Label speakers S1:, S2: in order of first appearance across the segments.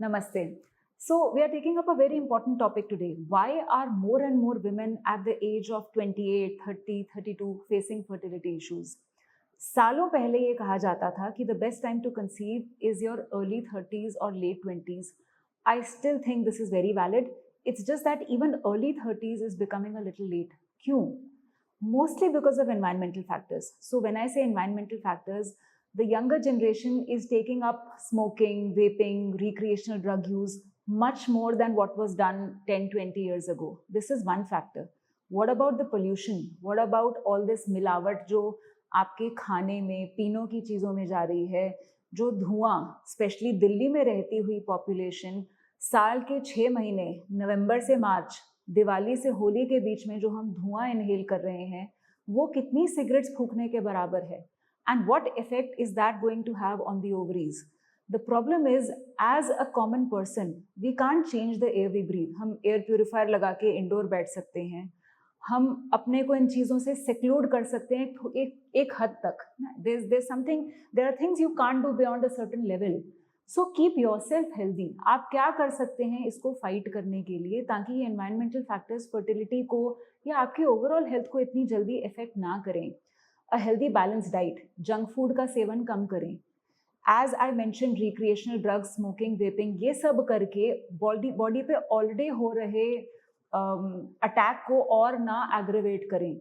S1: Namaste. So, we are taking up a very important topic today. Why are more and more women at the age of 28, 30, 32 facing fertility issues? सालों पहले ये कहा जाता था कि the best time to conceive is your early 30s or late 20s. I still think this is very valid. It's just that even early 30s is becoming a little late. क्यों? Mostly because of environmental factors. So when I say environmental factors, the younger generation is taking up smoking, vaping, recreational drug use much more than what was done 10, 20 years ago. This is one factor. What about the pollution? What about all this मिलावट जो आपके खाने में, पीनों की चीज़ों में जा रही है, जो धुआं, स्पेशली दिल्ली में रहती हुई पॉपुलेशन, साल के 6 महीने, नवंबर से मार्च, दिवाली से होली के बीच में जो हम धुआं इनहेल कर रहे हैं, वो कितनी सिगरेट्स फूकने के बराबर है? And what effect is that going to have on the ovaries? The problem is, as a common person, we can't change the air we breathe. हम air purifier लगा के indoor बैठ सकते हैं, हम अपने को इन चीज़ों से seclude कर सकते हैं एक हद तक. There are things you can't do beyond a certain level. So keep yourself healthy. आप क्या कर सकते हैं इसको fight करने के लिए ताकि ये environmental factors fertility को या आपकी overall health को इतनी जल्दी affect ना करें. A healthy balanced diet, junk food का सेवन कम करें. As I mentioned, recreational drugs, smoking, vaping, ये सब करके बॉडी पे ऑलरेडी हो रहे अटैक को और ना एग्रेवेट करें.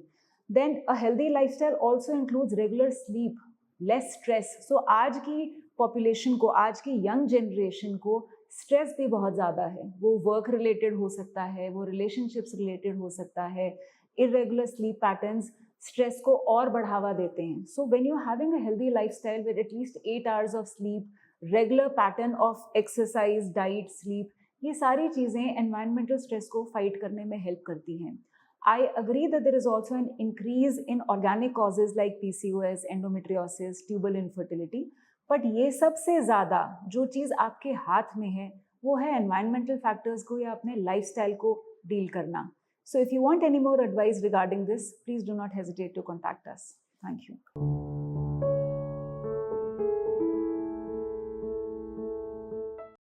S1: Then a healthy lifestyle also includes regular sleep, less stress. So आज की पॉपुलेशन को, आज की यंग जनरेशन को स्ट्रेस भी बहुत ज़्यादा है. वो वर्क रिलेटेड हो सकता है, वो रिलेशनशिप्स रिलेटेड हो सकता है. इरेगुलर स्लीप पैटर्न्स स्ट्रेस को और बढ़ावा देते हैं. So when you having a healthy lifestyle with at least 8 hours of sleep, regular pattern of exercise, diet, sleep, ये सारी चीज़ें एनवायरमेंटल स्ट्रेस को फाइट करने में हेल्प करती हैं. I agree that there is also an increase in organic causes like PCOS, endometriosis, tubal infertility, but ये सबसे ज़्यादा जो चीज़ आपके हाथ में है वो है environmental factors को या अपने lifestyle को deal करना. So if you want any more advice regarding this, please do not hesitate to contact us. Thank you.